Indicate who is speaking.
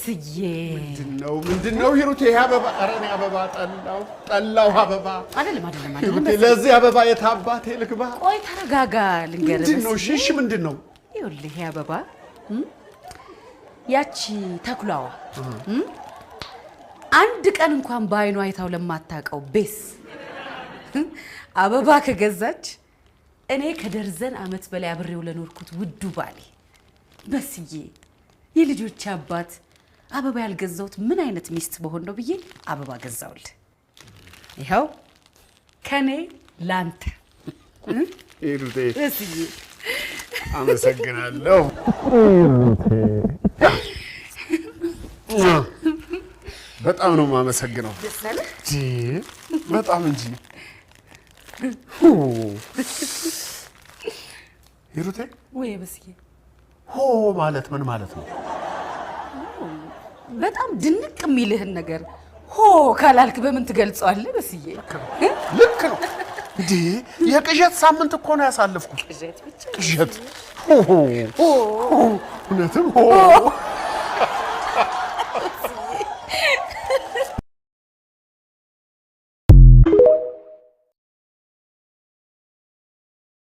Speaker 1: በስዬ
Speaker 2: ምንድነው ሂሩቴ? አበባ አረኔ አበባ ጠላው አበባ
Speaker 1: አይደለም
Speaker 2: ለዚህ አበባ የታባቴ ልግባ።
Speaker 1: ቆይ ተረጋጋ ልንገርህ።
Speaker 2: ምንድነው? እሺ ምንድነው?
Speaker 1: ይኸውልህ አበባ ያቺ ተኩላዋ አንድ ቀን እንኳን ባይኗ አይታው ለማታውቀው ቤስ አበባ ከገዛች እኔ ከደርዘን አመት በላይ አብሬው ለኖርኩት ውዱ ባሌ በስዬ የልጆች አባት አበባ ያልገዛውት ምን አይነት ሚስት በሆን ነው ብዬ አበባ ገዛውልህ። ይኸው ከኔ ላንተ
Speaker 2: ሂሩቴ
Speaker 1: በስዬ
Speaker 2: አመሰግናለሁ። በጣም ነው የማመሰግነው። በጣም እንጂ ሂሩቴ
Speaker 1: ወይ በስዬ
Speaker 2: ሆ ማለት ምን ማለት ነው?
Speaker 1: በጣም ድንቅ የሚልህን ነገር ሆ ካላልክ በምን ትገልጸዋለህ በስዬ?
Speaker 2: ልክ ነው እንዴ? የቅዠት ሳምንት እኮ ነው ያሳለፍኩት። ቅዠት እውነትም ሆ